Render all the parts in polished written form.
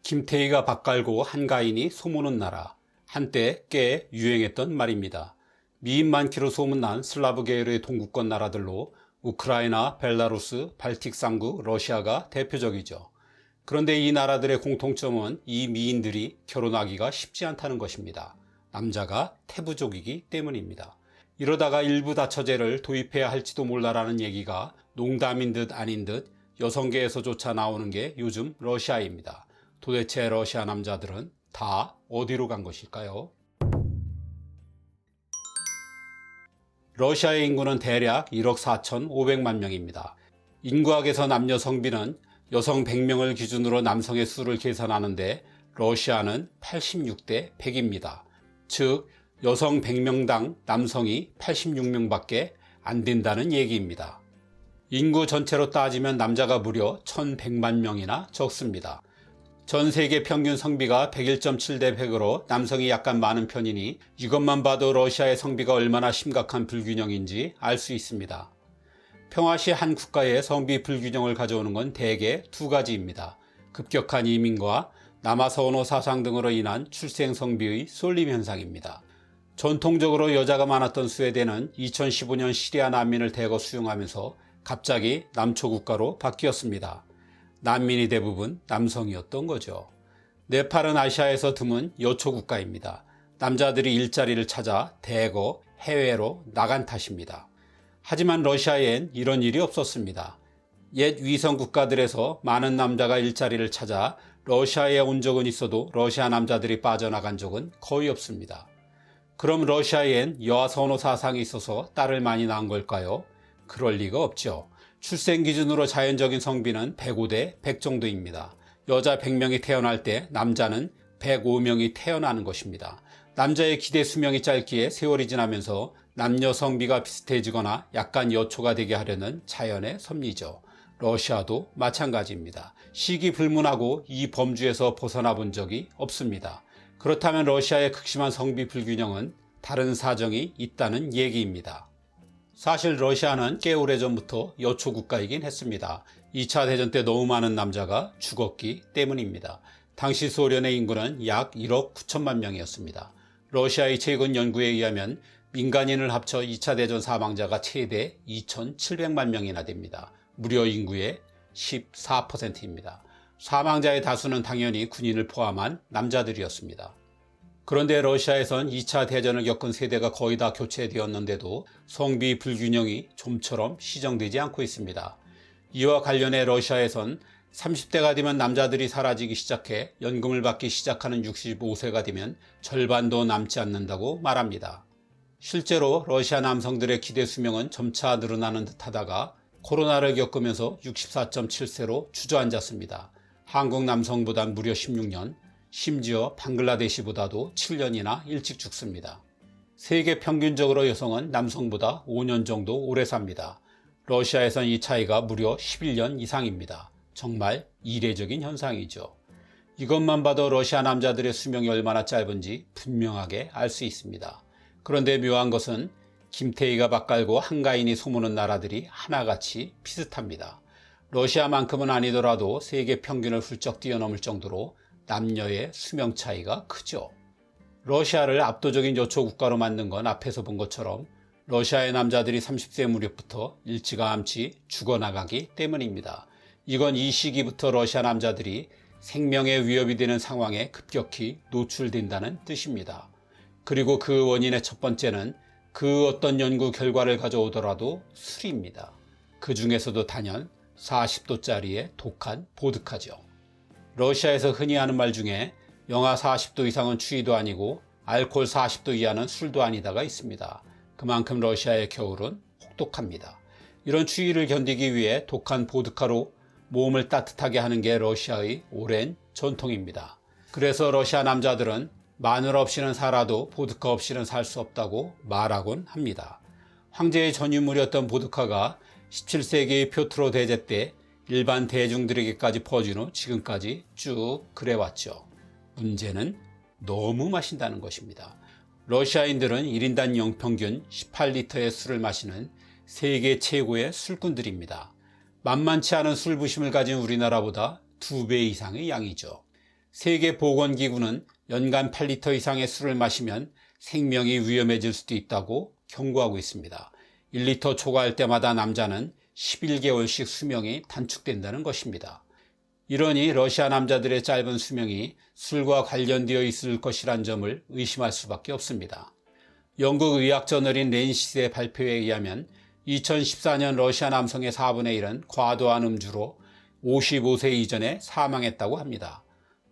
김태희가 밥 갈고 한가인이 소무는 나라. 한때 꽤 유행했던 말입니다. 미인 많기로 소문난 슬라브 계열의 동구권 나라들로 우크라이나, 벨라루스, 발틱 3국, 러시아가 대표적이죠. 그런데 이 나라들의 공통점은 이 미인들이 결혼하기가 쉽지 않다는 것입니다. 남자가 태부족이기 때문입니다. 이러다가 일부 다처제를 도입해야 할지도 몰라라는 얘기가 농담인 듯 아닌 듯 여성계에서조차 나오는 게 요즘 러시아입니다. 도대체 러시아 남자들은 다 어디로 간 것일까요? 러시아의 인구는 대략 1억 4,500만 명입니다. 인구학에서 남녀 성비는 여성 100명을 기준으로 남성의 수를 계산하는데 러시아는 86대 100입니다. 즉 여성 100명당 남성이 86명밖에 안 된다는 얘기입니다. 인구 전체로 따지면 남자가 무려 1100만 명이나 적습니다. 전 세계 평균 성비가 101.7대 100으로 남성이 약간 많은 편이니 이것만 봐도 러시아의 성비가 얼마나 심각한 불균형인지 알 수 있습니다. 평화시 한 국가의 성비 불균형을 가져오는 건 대개 두 가지입니다. 급격한 이민과 남아선호 사상 등으로 인한 출생 성비의 쏠림 현상입니다. 전통적으로 여자가 많았던 스웨덴은 2015년 시리아 난민을 대거 수용하면서 갑자기 남초 국가로 바뀌었습니다. 난민이 대부분 남성이었던 거죠. 네팔은 아시아에서 드문 여초 국가입니다. 남자들이 일자리를 찾아 대거 해외로 나간 탓입니다. 하지만 러시아엔 이런 일이 없었습니다. 옛 위성 국가들에서 많은 남자가 일자리를 찾아 러시아에 온 적은 있어도 러시아 남자들이 빠져나간 적은 거의 없습니다. 그럼 러시아엔 여아 선호 사상이 있어서 딸을 많이 낳은 걸까요? 그럴 리가 없죠. 출생 기준으로 자연적인 성비는 105대 100 정도입니다. 여자 100명이 태어날 때 남자는 105명이 태어나는 것입니다. 남자의 기대 수명이 짧기에 세월이 지나면서 남녀 성비가 비슷해지거나 약간 여초가 되게 하려는 자연의 섭리죠. 러시아도 마찬가지입니다. 시기 불문하고 이 범주에서 벗어나 본 적이 없습니다. 그렇다면 러시아의 극심한 성비 불균형은 다른 사정이 있다는 얘기입니다. 사실 러시아는 꽤 오래전부터 여초 국가이긴 했습니다. 2차 대전 때 너무 많은 남자가 죽었기 때문입니다. 당시 소련의 인구는 약 1억 9천만 명이었습니다. 러시아의 최근 연구에 의하면 민간인을 합쳐 2차 대전 사망자가 최대 2,700만 명이나 됩니다. 무려 인구의 14%입니다. 사망자의 다수는 당연히 군인을 포함한 남자들이었습니다. 그런데 러시아에선 2차 대전을 겪은 세대가 거의 다 교체되었는데도 성비 불균형이 좀처럼 시정되지 않고 있습니다. 이와 관련해 러시아에선 30대가 되면 남자들이 사라지기 시작해 연금을 받기 시작하는 65세가 되면 절반도 남지 않는다고 말합니다. 실제로 러시아 남성들의 기대 수명은 점차 늘어나는 듯하다가 코로나를 겪으면서 64.7세로 주저앉았습니다. 한국 남성보단 무려 16년, 심지어 방글라데시보다도 7년이나 일찍 죽습니다. 세계 평균적으로 여성은 남성보다 5년 정도 오래 삽니다. 러시아에선 이 차이가 무려 11년 이상입니다. 정말 이례적인 현상이죠. 이것만 봐도 러시아 남자들의 수명이 얼마나 짧은지 분명하게 알 수 있습니다. 그런데 묘한 것은 김태희가 밥 갈고 한가인이 소무는 나라들이 하나같이 비슷합니다. 러시아만큼은 아니더라도 세계 평균을 훌쩍 뛰어넘을 정도로 남녀의 수명 차이가 크죠. 러시아를 압도적인 여초 국가로 만든 건 앞에서 본 것처럼 러시아의 남자들이 30세 무렵부터 일찌감치 죽어나가기 때문입니다. 이건 이 시기부터 러시아 남자들이 생명의 위협이 되는 상황에 급격히 노출된다는 뜻입니다. 그리고 그 원인의 첫 번째는 그 어떤 연구 결과를 가져오더라도 술입니다. 그 중에서도 단연 40도짜리의 독한 보드카죠. 러시아에서 흔히 하는 말 중에 영하 40도 이상은 추위도 아니고 알코올 40도 이하는 술도 아니다가 있습니다. 그만큼 러시아의 겨울은 혹독합니다. 이런 추위를 견디기 위해 독한 보드카로 몸을 따뜻하게 하는 게 러시아의 오랜 전통입니다. 그래서 러시아 남자들은 마늘 없이는 살아도 보드카 없이는 살 수 없다고 말하곤 합니다. 황제의 전유물이었던 보드카가 17세기 표트로 대제 때 일반 대중들에게까지 퍼진 후 지금까지 쭉 그래왔죠. 문제는 너무 마신다는 것입니다. 러시아인들은 1인당 연평균 18리터의 술을 마시는 세계 최고의 술꾼들입니다. 만만치 않은 술 부심을 가진 우리나라보다 2배 이상의 양이죠. 세계보건기구는 연간 8리터 이상의 술을 마시면 생명이 위험해질 수도 있다고 경고하고 있습니다. 1리터 초과할 때마다 남자는 11개월씩 수명이 단축된다는 것입니다. 이러니 러시아 남자들의 짧은 수명이 술과 관련되어 있을 것이란 점을 의심할 수밖에 없습니다. 영국 의학저널인 랜시스의 발표에 의하면 2014년 러시아 남성의 4분의 1은 과도한 음주로 55세 이전에 사망했다고 합니다.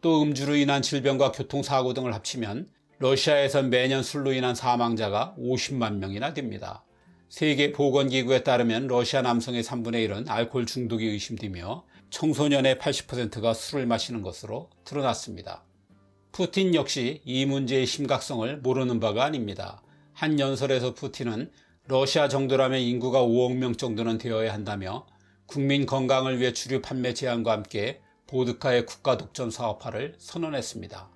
또 음주로 인한 질병과 교통사고 등을 합치면 러시아에선 매년 술로 인한 사망자가 50만 명이나 됩니다. 세계보건기구에 따르면 러시아 남성의 3분의 1은 알코올 중독이 의심되며 청소년의 80%가 술을 마시는 것으로 드러났습니다. 푸틴 역시 이 문제의 심각성을 모르는 바가 아닙니다. 한 연설에서 푸틴은 러시아 정도라면 인구가 5억 명 정도는 되어야 한다며 국민 건강을 위해 주류 판매 제한과 함께 보드카의 국가 독점 사업화를 선언했습니다.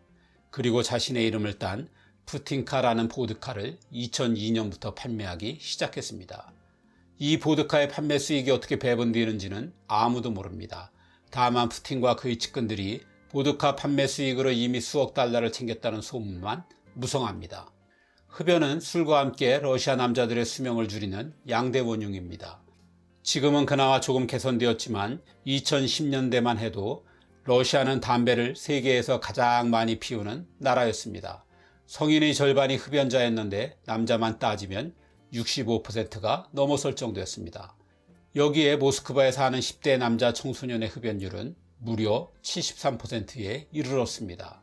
그리고 자신의 이름을 딴 푸틴카라는 보드카를 2002년부터 판매하기 시작했습니다. 이 보드카의 판매 수익이 어떻게 배분되는지는 아무도 모릅니다. 다만 푸틴과 그의 측근들이 보드카 판매 수익으로 이미 수억 달러를 챙겼다는 소문만 무성합니다. 흡연은 술과 함께 러시아 남자들의 수명을 줄이는 양대 원흉입니다. 지금은 그나마 조금 개선되었지만 2010년대만 해도 러시아는 담배를 세계에서 가장 많이 피우는 나라였습니다. 성인의 절반이 흡연자였는데 남자만 따지면 65%가 넘어설 정도였습니다. 여기에 모스크바에 사는 10대 남자 청소년의 흡연율은 무려 73%에 이르렀습니다.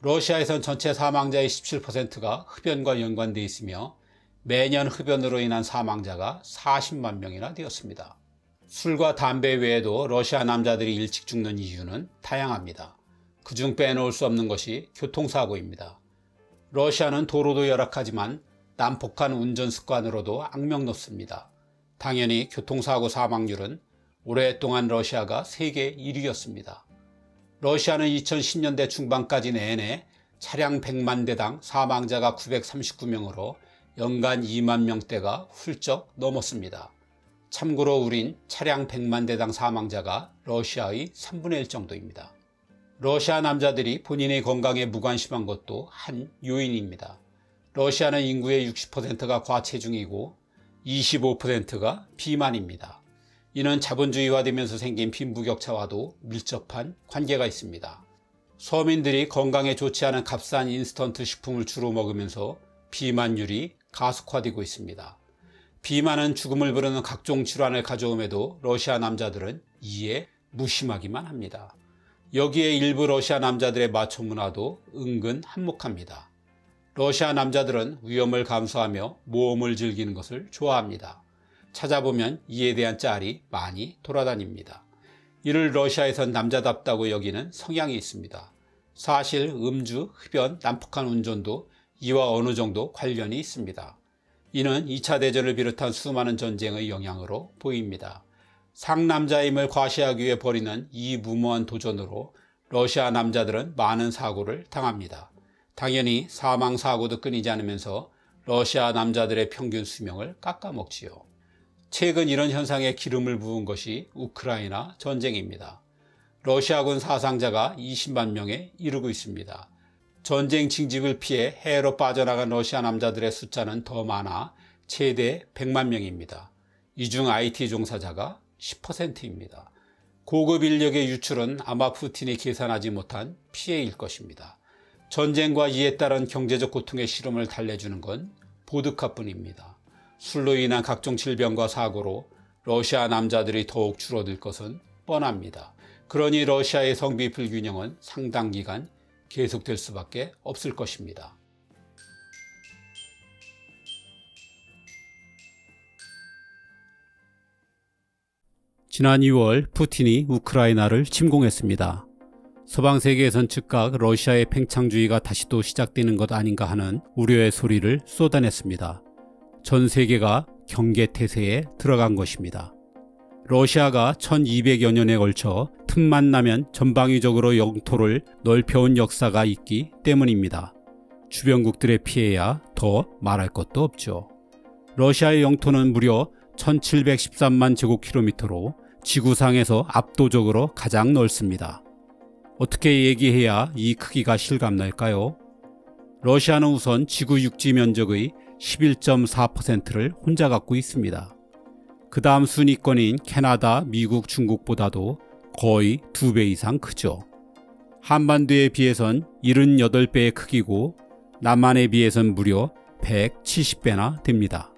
러시아에선 전체 사망자의 17%가 흡연과 연관되어 있으며 매년 흡연으로 인한 사망자가 40만 명이나 되었습니다. 술과 담배 외에도 러시아 남자들이 일찍 죽는 이유는 다양합니다. 그중 빼놓을 수 없는 것이 교통사고입니다. 러시아는 도로도 열악하지만 난폭한 운전 습관으로도 악명 높습니다. 당연히 교통사고 사망률은 오랫동안 러시아가 세계 1위였습니다. 러시아는 2010년대 중반까지 내내 차량 100만 대당 사망자가 939명으로 연간 2만 명대가 훌쩍 넘었습니다. 참고로 우린 차량 100만 대당 사망자가 러시아의 3분의 1 정도입니다. 러시아 남자들이 본인의 건강에 무관심한 것도 한 요인입니다. 러시아는 인구의 60%가 과체중이고 25%가 비만입니다. 이는 자본주의화되면서 생긴 빈부격차와도 밀접한 관계가 있습니다. 서민들이 건강에 좋지 않은 값싼 인스턴트 식품을 주로 먹으면서 비만율이 가속화되고 있습니다. 비만은 죽음을 부르는 각종 질환을 가져옴에도 러시아 남자들은 이에 무심하기만 합니다. 여기에 일부 러시아 남자들의 마초 문화도 은근 한몫합니다. 러시아 남자들은 위험을 감수하며 모험을 즐기는 것을 좋아합니다. 찾아보면 이에 대한 짤이 많이 돌아다닙니다. 이를 러시아에선 남자답다고 여기는 성향이 있습니다. 사실 음주, 흡연, 난폭한 운전도 이와 어느 정도 관련이 있습니다. 이는 2차 대전을 비롯한 수많은 전쟁의 영향으로 보입니다. 상남자임을 과시하기 위해 벌이는 이 무모한 도전으로 러시아 남자들은 많은 사고를 당합니다. 당연히 사망사고도 끊이지 않으면서 러시아 남자들의 평균 수명을 깎아먹지요. 최근 이런 현상에 기름을 부은 것이 우크라이나 전쟁입니다. 러시아군 사상자가 20만 명에 이르고 있습니다. 전쟁 징집을 피해 해외로 빠져나간 러시아 남자들의 숫자는 더 많아 최대 100만 명입니다. 이 중 IT 종사자가 10%입니다. 고급 인력의 유출은 아마 푸틴이 계산하지 못한 피해일 것입니다. 전쟁과 이에 따른 경제적 고통의 시름을 달래주는 건 보드카뿐입니다. 술로 인한 각종 질병과 사고로 러시아 남자들이 더욱 줄어들 것은 뻔합니다. 그러니 러시아의 성비 불균형은 상당 기간 계속될 수밖에 없을 것입니다. 지난 2월 푸틴이 우크라이나를 침공했습니다. 서방 세계에선 즉각 러시아의 팽창주의가 다시 또 시작되는 것 아닌가 하는 우려의 소리를 쏟아냈습니다. 전 세계가 경계태세에 들어간 것입니다. 러시아가 1200여 년에 걸쳐 틈만 나면 전방위적으로 영토를 넓혀온 역사가 있기 때문입니다. 주변국들의 피해야 더 말할 것도 없죠. 러시아의 영토는 무려 1713만 제곱킬로미터로 지구상에서 압도적으로 가장 넓습니다. 어떻게 얘기해야 이 크기가 실감날까요? 러시아는 우선 지구 육지 면적의 11.4%를 혼자 갖고 있습니다. 그 다음 순위권인 캐나다, 미국, 중국보다도 거의 2배 이상 크죠. 한반도에 비해선 78배의 크기고 남한에 비해선 무려 170배나 됩니다.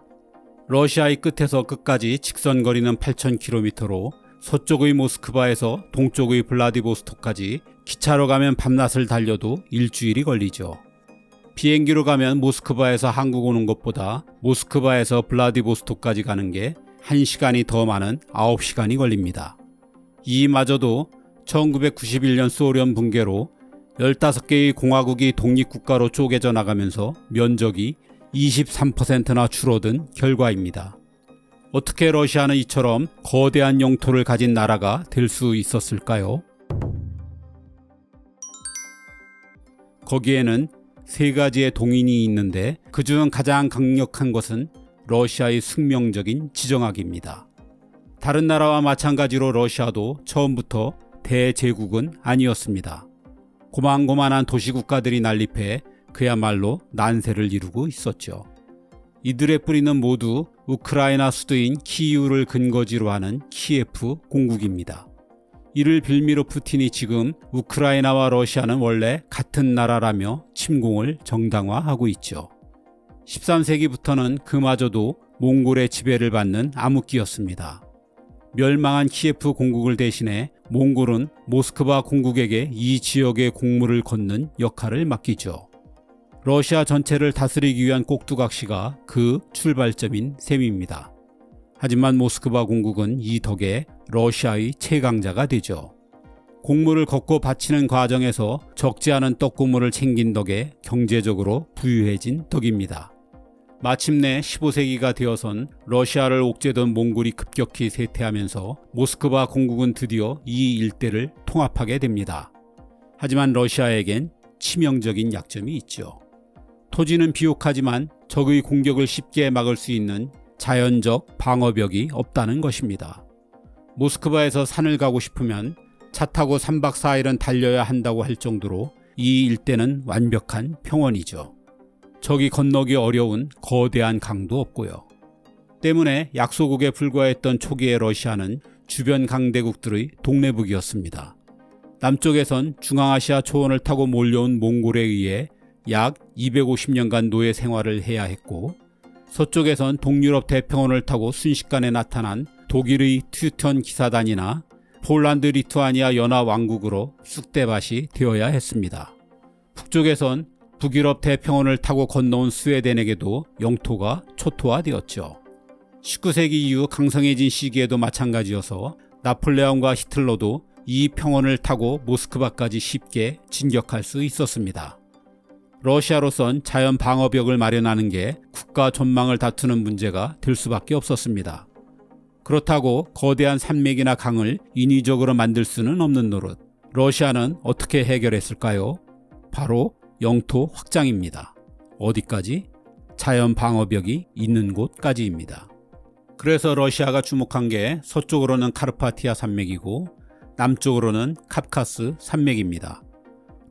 러시아의 끝에서 끝까지 직선거리는 8,000km로 서쪽의 모스크바에서 동쪽의 블라디보스톡까지 기차로 가면 밤낮을 달려도 일주일이 걸리죠. 비행기로 가면 모스크바에서 한국 오는 것보다 모스크바에서 블라디보스톡까지 가는 게 1시간이 더 많은 9시간이 걸립니다. 이마저도 1991년 소련 붕괴로 15개의 공화국이 독립국가로 쪼개져 나가면서 면적이 23%나 줄어든 결과입니다. 어떻게 러시아는 이처럼 거대한 영토를 가진 나라가 될 수 있었을까요? 거기에는 3가지의 동인이 있는데 그중 가장 강력한 것은 러시아의 숙명적인 지정학입니다. 다른 나라와 마찬가지로 러시아도 처음부터 대제국은 아니었습니다. 고만고만한 도시국가들이 난립해 그야말로 난세를 이루고 있었죠. 이들의 뿌리는 모두 우크라이나 수도인 키이우를 근거지로 하는 키예프 공국입니다. 이를 빌미로 푸틴이 지금 우크라이나와 러시아는 원래 같은 나라라며 침공을 정당화하고 있죠. 13세기부터는 그마저도 몽골의 지배를 받는 암흑기였습니다. 멸망한 키예프 공국을 대신해 몽골은 모스크바 공국에게 이 지역의 공물을 걷는 역할을 맡기죠. 러시아 전체를 다스리기 위한 꼭두각시가 그 출발점인 셈입니다. 하지만 모스크바 공국은 이 덕에 러시아의 최강자가 되죠. 곡물을 걷고 바치는 과정에서 적지 않은 떡고물을 챙긴 덕에 경제적으로 부유해진 덕입니다. 마침내 15세기가 되어선 러시아를 옥죄던 몽골이 급격히 쇠퇴하면서 모스크바 공국은 드디어 이 일대를 통합하게 됩니다. 하지만 러시아에겐 치명적인 약점이 있죠. 토지는 비옥하지만 적의 공격을 쉽게 막을 수 있는 자연적 방어벽이 없다는 것입니다. 모스크바에서 산을 가고 싶으면 차 타고 3박 4일은 달려야 한다고 할 정도로 이 일대는 완벽한 평원이죠. 적이 건너기 어려운 거대한 강도 없고요. 때문에 약소국에 불과했던 초기의 러시아는 주변 강대국들의 동네북이었습니다. 남쪽에선 중앙아시아 초원을 타고 몰려온 몽골에 의해 약 250년간 노예 생활을 해야 했고, 서쪽에선 동유럽 대평원을 타고 순식간에 나타난 독일의 튜턴 기사단이나 폴란드 리투아니아 연합왕국으로 쑥대밭이 되어야 했습니다. 북쪽에선 북유럽 대평원을 타고 건너온 스웨덴에게도 영토가 초토화되었죠. 19세기 이후 강성해진 시기에도 마찬가지여서 나폴레옹과 히틀러도 이 평원을 타고 모스크바까지 쉽게 진격할 수 있었습니다. 러시아로선 자연 방어벽을 마련하는 게 국가 전망을 다투는 문제가 될 수밖에 없었습니다. 그렇다고 거대한 산맥이나 강을 인위적으로 만들 수는 없는 노릇. 러시아는 어떻게 해결했을까요? 바로 영토 확장입니다. 어디까지? 자연 방어벽이 있는 곳까지입니다. 그래서 러시아가 주목한 게 서쪽으로는 카르파티아 산맥이고 남쪽으로는 카프카스 산맥입니다.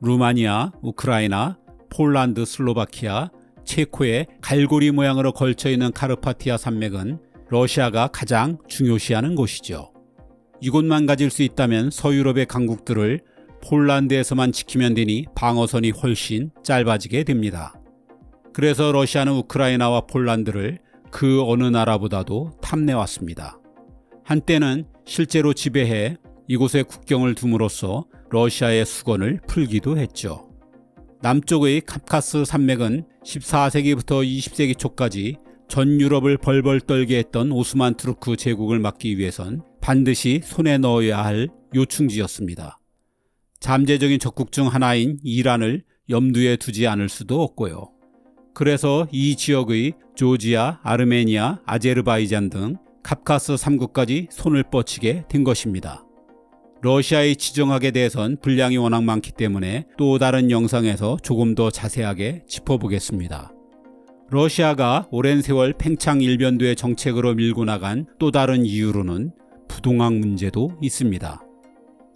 루마니아, 우크라이나, 폴란드, 슬로바키아, 체코의 갈고리 모양으로 걸쳐있는 카르파티아 산맥은 러시아가 가장 중요시하는 곳이죠. 이곳만 가질 수 있다면 서유럽의 강국들을 폴란드에서만 지키면 되니 방어선이 훨씬 짧아지게 됩니다. 그래서 러시아는 우크라이나와 폴란드를 그 어느 나라보다도 탐내왔습니다. 한때는 실제로 지배해 이곳에 국경을 둠으로써 러시아의 수건을 풀기도 했죠. 남쪽의 카프카스 산맥은 14세기부터 20세기 초까지 전 유럽을 벌벌 떨게 했던 오스만 투르크 제국을 막기 위해선 반드시 손에 넣어야 할 요충지였습니다. 잠재적인 적국 중 하나인 이란을 염두에 두지 않을 수도 없고요. 그래서 이 지역의 조지아, 아르메니아, 아제르바이잔 등 카프카스 3국까지 손을 뻗치게 된 것입니다. 러시아의 지정학에 대해선 분량이 워낙 많기 때문에 또 다른 영상에서 조금 더 자세하게 짚어보겠습니다. 러시아가 오랜 세월 팽창 일변도의 정책으로 밀고 나간 또 다른 이유로는 부동학 문제도 있습니다.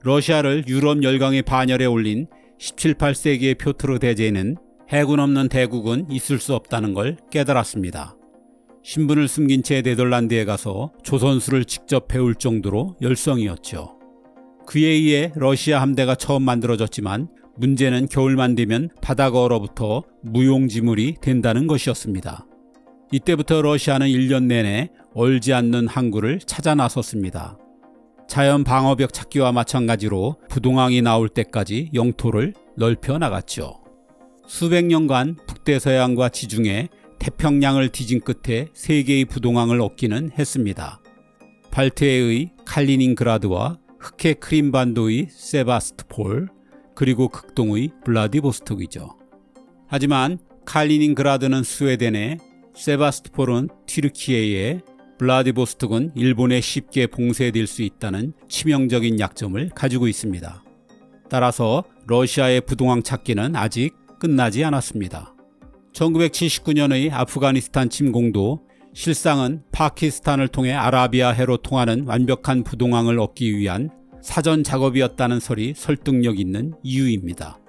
러시아를 유럽 열강의 반열에 올린 17, 18세기의 표트르 대제는 해군 없는 대국은 있을 수 없다는 걸 깨달았습니다. 신분을 숨긴 채 네덜란드에 가서 조선수를 직접 배울 정도로 열성이었죠. 그에 의해 러시아 함대가 처음 만들어졌지만 문제는 겨울만 되면 바다가 얼어붙어 무용지물이 된다는 것이었습니다. 이때부터 러시아는 1년 내내 얼지 않는 항구를 찾아 나섰습니다. 자연 방어벽 찾기와 마찬가지로 부동항이 나올 때까지 영토를 넓혀 나갔죠. 수백 년간 북대서양과 지중해, 태평양을 뒤진 끝에 3개의 부동항을 얻기는 했습니다. 발트해의 칼리닝그라드와 흑해 크림반도의 세바스토폴, 그리고 극동의 블라디보스톡이죠. 하지만 칼리닝그라드는 스웨덴에, 세바스토폴은 튀르키예에, 블라디보스톡은 일본에 쉽게 봉쇄될 수 있다는 치명적인 약점을 가지고 있습니다. 따라서 러시아의 부동항 찾기는 아직 끝나지 않았습니다. 1979년의 아프가니스탄 침공도 실상은 파키스탄을 통해 아라비아해로 통하는 완벽한 부동항을 얻기 위한 사전 작업이었다는 설이 설득력 있는 이유입니다.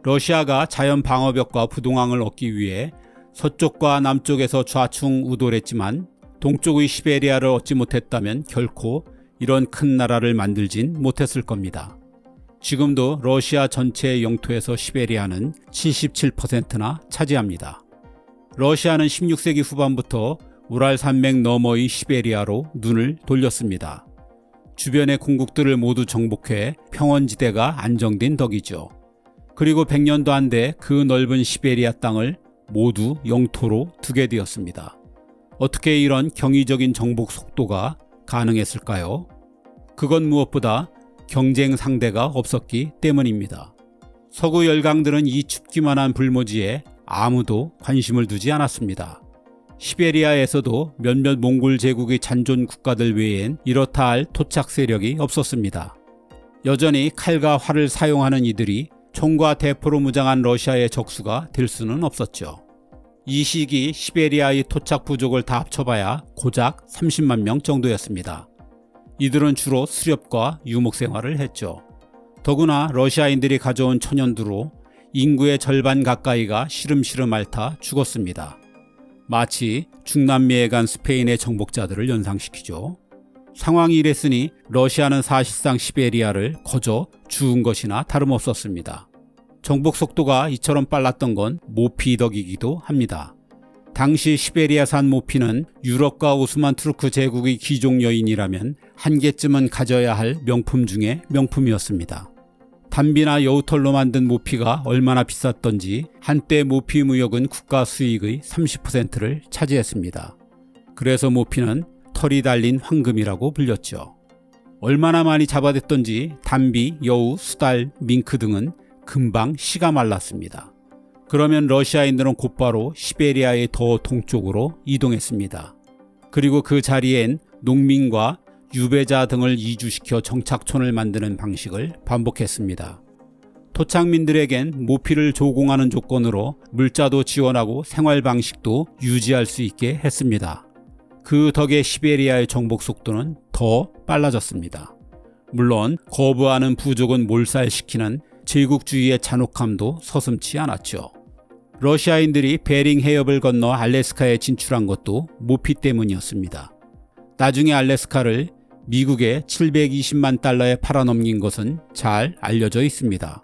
러시아가 자연 방어벽과 부동항을 얻기 위해 서쪽과 남쪽에서 좌충 우돌했지만 동쪽의 시베리아를 얻지 못했다면 결코 이런 큰 나라를 만들진 못했을 겁니다. 지금도 러시아 전체의 영토에서 시베리아는 77%나 차지합니다. 러시아는 16세기 후반부터 우랄 산맥 너머의 시베리아로 눈을 돌렸습니다. 주변의 공국들을 모두 정복해 평원지대가 안정된 덕이죠. 그리고 100년도 안 돼 그 넓은 시베리아 땅을 모두 영토로 두게 되었습니다. 어떻게 이런 경이적인 정복 속도가 가능했을까요? 그건 무엇보다 경쟁 상대가 없었기 때문입니다. 서구 열강들은 이 춥기만 한 불모지에 아무도 관심을 두지 않았습니다. 시베리아에서도 몇몇 몽골 제국의 잔존 국가들 외엔 이렇다 할 토착 세력이 없었습니다. 여전히 칼과 활을 사용하는 이들이 총과 대포로 무장한 러시아의 적수가 될 수는 없었죠. 이 시기 시베리아의 토착 부족을 다 합쳐봐야 고작 30만 명 정도였습니다. 이들은 주로 수렵과 유목 생활을 했죠. 더구나 러시아인들이 가져온 천연두로 인구의 절반 가까이가 시름시름 앓다 죽었습니다. 마치 중남미에 간 스페인의 정복자들을 연상시키죠. 상황이 이랬으니 러시아는 사실상 시베리아를 거저 주운 것이나 다름없었습니다. 정복 속도가 이처럼 빨랐던 건 모피 덕이기도 합니다. 당시 시베리아산 모피는 유럽과 오스만 투르크 제국의 귀족 여인이라면 한 개쯤은 가져야 할 명품 중에 명품이었습니다. 담비나 여우털로 만든 모피가 얼마나 비쌌던지 한때 모피 무역은 국가 수익의 30%를 차지했습니다. 그래서 모피는 털이 달린 황금이라고 불렸죠. 얼마나 많이 잡아댔던지 담비, 여우, 수달, 밍크 등은 금방 씨가 말랐습니다. 그러면 러시아인들은 곧바로 시베리아의 더 동쪽으로 이동했습니다. 그리고 그 자리엔 농민과 유배자 등을 이주시켜 정착촌을 만드는 방식을 반복했습니다. 토착민들에겐 모피를 조공하는 조건으로 물자도 지원하고 생활 방식도 유지할 수 있게 했습니다. 그 덕에 시베리아의 정복 속도는 더 빨라졌습니다. 물론 거부하는 부족은 몰살시키는 제국주의의 잔혹함도 서슴지 않았죠. 러시아인들이 베링 해협을 건너 알래스카에 진출한 것도 모피 때문이었습니다. 나중에 알래스카를 미국에 720만 달러에 팔아넘긴 것은 잘 알려져 있습니다.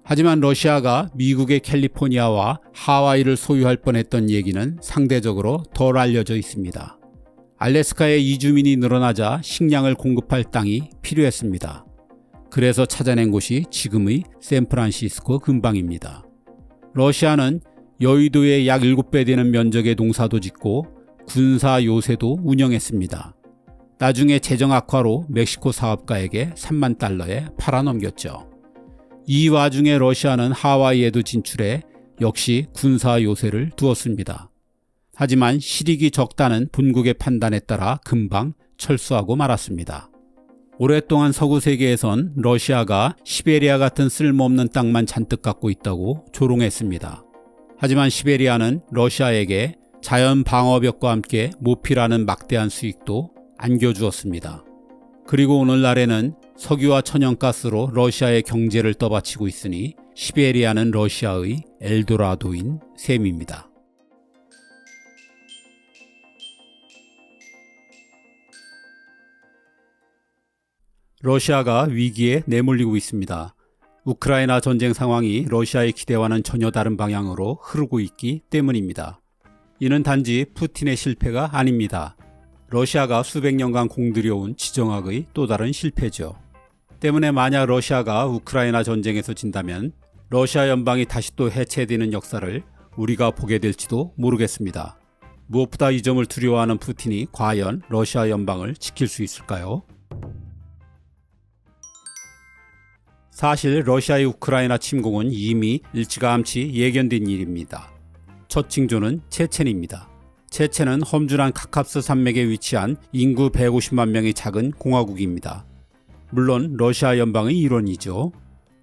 하지만 러시아가 미국의 캘리포니아와 하와이를 소유할 뻔했던 얘기는 상대적으로 덜 알려져 있습니다. 알래스카에 이주민이 늘어나자 식량을 공급할 땅이 필요했습니다. 그래서 찾아낸 곳이 지금의 샌프란시스코 근방입니다. 러시아는 여의도의 약 7배 되는 면적의 농사도 짓고 군사 요새도 운영했습니다. 나중에 재정 악화로 멕시코 사업가에게 3만 달러에 팔아넘겼죠. 이 와중에 러시아는 하와이에도 진출해 역시 군사 요새를 두었습니다. 하지만 실익이 적다는 본국의 판단에 따라 금방 철수하고 말았습니다. 오랫동안 서구 세계에선 러시아가 시베리아 같은 쓸모없는 땅만 잔뜩 갖고 있다고 조롱했습니다. 하지만 시베리아는 러시아에게 자연 방어벽과 함께 모피라는 막대한 수익도 안겨주었습니다. 그리고 오늘날에는 석유와 천연가스로 러시아의 경제를 떠받치고 있으니 시베리아는 러시아의 엘도라도인 셈입니다. 러시아가 위기에 내몰리고 있습니다. 우크라이나 전쟁 상황이 러시아의 기대와는 전혀 다른 방향으로 흐르고 있기 때문입니다. 이는 단지 푸틴의 실패가 아닙니다. 러시아가 수백 년간 공들여온 지정학의 또 다른 실패죠. 때문에 만약 러시아가 우크라이나 전쟁에서 진다면 러시아 연방이 다시 또 해체되는 역사를 우리가 보게 될지도 모르겠습니다. 무엇보다 이 점을 두려워하는 푸틴이 과연 러시아 연방을 지킬 수 있을까요? 사실 러시아의 우크라이나 침공은 이미 일찌감치 예견된 일입니다. 첫 징조는 체첸입니다. 체첸은 험준한 카카스 산맥에 위치한 인구 150만 명의 작은 공화국입니다. 물론 러시아 연방의 일원이죠.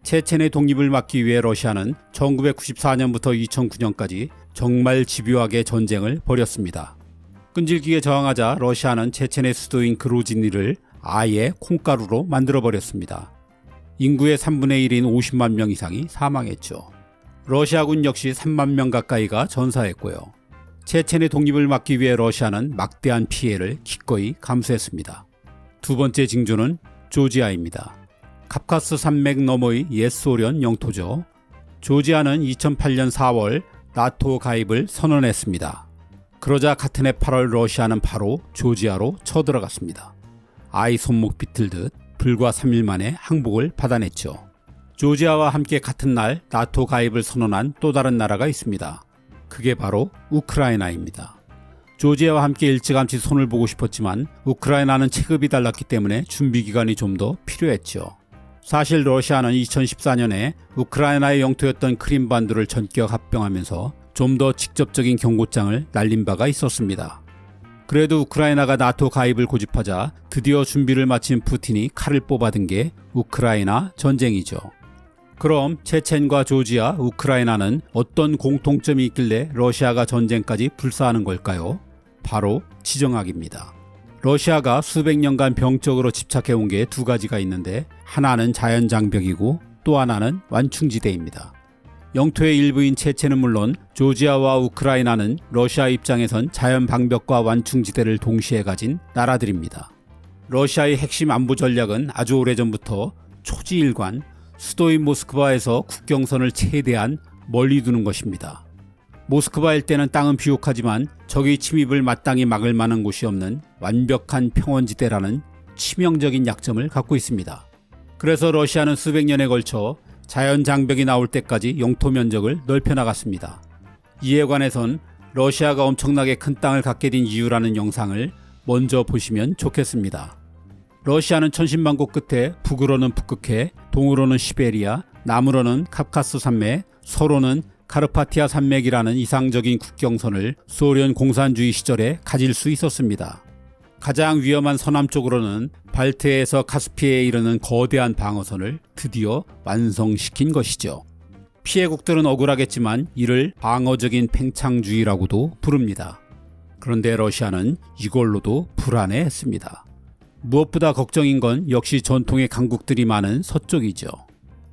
체첸의 독립을 막기 위해 러시아는 1994년부터 2009년까지 정말 집요하게 전쟁을 벌였습니다. 끈질기게 저항하자 러시아는 체첸의 수도인 그로즈니를 아예 콩가루로 만들어버렸습니다. 인구의 3분의 1인 50만 명 이상이 사망했죠. 러시아군 역시 3만 명 가까이가 전사했고요. 체첸의 독립을 막기 위해 러시아는 막대한 피해를 기꺼이 감수했습니다. 두 번째 징조는 조지아입니다. 카카스 산맥 너머의 옛 소련 영토죠. 조지아는 2008년 4월 나토 가입을 선언했습니다. 그러자 같은 해 8월 러시아는 바로 조지아로 쳐들어갔습니다. 아이 손목 비틀듯 불과 3일 만에 항복을 받아냈죠. 조지아와 함께 같은 날 나토 가입을 선언한 또 다른 나라가 있습니다. 그게 바로 우크라이나입니다. 조지아와 함께 일찌감치 손을 보고 싶었지만 우크라이나는 체급이 달랐기 때문에 준비 기간이 좀 더 필요했죠. 사실 러시아는 2014년에 우크라이나의 영토였던 크림반도를 전격 합병하면서 좀 더 직접적인 경고장을 날린 바가 있었습니다. 그래도 우크라이나가 나토 가입을 고집하자 드디어 준비를 마친 푸틴이 칼을 뽑아든 게 우크라이나 전쟁이죠. 그럼 체첸과 조지아, 우크라이나는 어떤 공통점이 있길래 러시아가 전쟁까지 불사하는 걸까요? 바로 지정학입니다. 러시아가 수백 년간 병적으로 집착해온 게 두 가지가 있는데 하나는 자연장벽이고 또 하나는 완충지대입니다. 영토의 일부인 체첸은 물론 조지아와 우크라이나는 러시아 입장에선 자연방벽과 완충지대를 동시에 가진 나라들입니다. 러시아의 핵심 안보 전략은 아주 오래전부터 초지일관, 수도인 모스크바에서 국경선을 최대한 멀리 두는 것입니다. 모스크바 일대는 땅은 비옥하지만 적의 침입을 마땅히 막을 만한 곳이 없는 완벽한 평원지대라는 치명적인 약점을 갖고 있습니다. 그래서 러시아는 수백 년에 걸쳐 자연장벽이 나올 때까지 영토 면적을 넓혀나갔습니다. 이에 관해선 러시아가 엄청나게 큰 땅을 갖게 된 이유라는 영상을 먼저 보시면 좋겠습니다. 러시아는 천신만고 끝에 북으로는 북극해, 동으로는 시베리아, 남으로는 카카스 산맥, 서로는 카르파티아 산맥이라는 이상적인 국경선을 소련 공산주의 시절에 가질 수 있었습니다. 가장 위험한 서남쪽으로는 발트해에서 카스피해에 이르는 거대한 방어선을 드디어 완성시킨 것이죠. 피해국들은 억울하겠지만 이를 방어적인 팽창주의라고도 부릅니다. 그런데 러시아는 이걸로도 불안해했습니다. 무엇보다 걱정인 건 역시 전통의 강국들이 많은 서쪽이죠.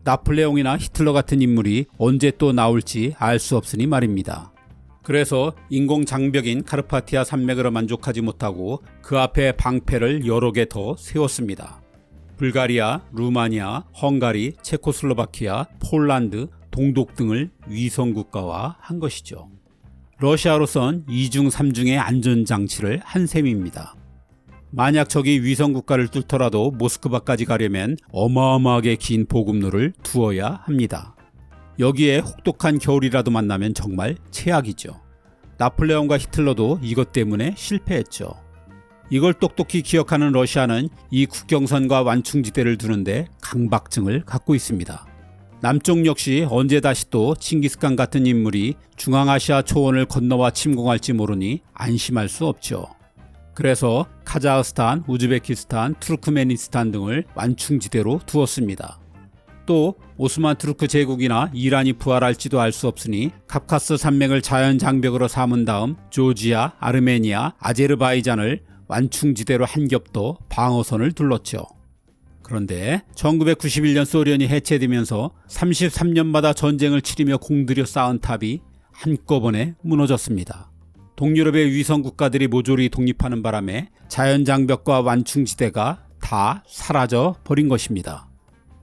나폴레옹이나 히틀러 같은 인물이 언제 또 나올지 알 수 없으니 말입니다. 그래서 인공장벽인 카르파티아 산맥으로 만족하지 못하고 그 앞에 방패를 여러 개 더 세웠습니다. 불가리아, 루마니아, 헝가리, 체코슬로바키아, 폴란드, 동독 등을 위성국가화 한 것이죠. 러시아로선 2중 3중의 안전장치를 한 셈입니다. 만약 적이 위성국가를 뚫더라도 모스크바까지 가려면 어마어마하게 긴 보급로를 두어야 합니다. 여기에 혹독한 겨울이라도 만나면 정말 최악이죠. 나폴레옹과 히틀러도 이것 때문에 실패했죠. 이걸 똑똑히 기억하는 러시아는 이 국경선과 완충지대를 두는데 강박증을 갖고 있습니다. 남쪽 역시 언제 다시 또 칭기스칸 같은 인물이 중앙아시아 초원을 건너와 침공할지 모르니 안심할 수 없죠. 그래서 카자흐스탄, 우즈베키스탄, 투르크메니스탄 등을 완충지대로 두었습니다. 또 오스만 투르크 제국이나 이란이 부활할지도 알 수 없으니 카카스 산맥을 자연장벽으로 삼은 다음 조지아, 아르메니아, 아제르바이잔을 완충지대로 한 겹 더 방어선을 둘렀죠. 그런데 1991년 소련이 해체되면서 33년마다 전쟁을 치르며 공들여 쌓은 탑이 한꺼번에 무너졌습니다. 동유럽의 위성 국가들이 모조리 독립하는 바람에 자연장벽과 완충지대가 다 사라져 버린 것입니다.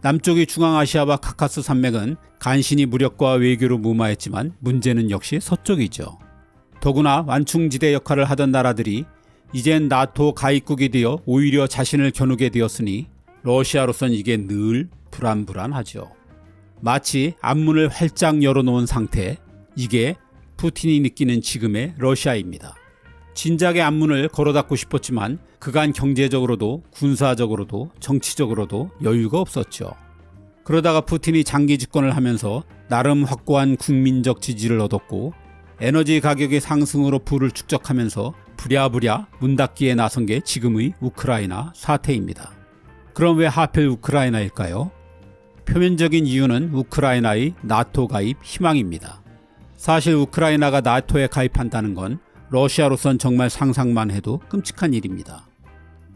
남쪽의 중앙아시아와 카카스 산맥은 간신히 무력과 외교로 무마했지만 문제는 역시 서쪽이죠. 더구나 완충지대 역할을 하던 나라들이 이젠 나토 가입국이 되어 오히려 자신을 겨누게 되었으니 러시아로선 이게 늘 불안불안하죠. 마치 앞문을 활짝 열어놓은 상태, 이게 푸틴이 느끼는 지금의 러시아입니다. 진작에 앞문을 걸어닫고 싶었지만 그간 경제적으로도 군사적으로도 정치적으로도 여유가 없었죠. 그러다가 푸틴이 장기 집권을 하면서 나름 확고한 국민적 지지를 얻었고 에너지 가격의 상승으로 부를 축적하면서 부랴부랴 문 닫기에 나선 게 지금의 우크라이나 사태입니다. 그럼 왜 하필 우크라이나일까요? 표면적인 이유는 우크라이나의 나토 가입 희망입니다. 사실 우크라이나가 나토에 가입한다는 건 러시아로선 정말 상상만 해도 끔찍한 일입니다.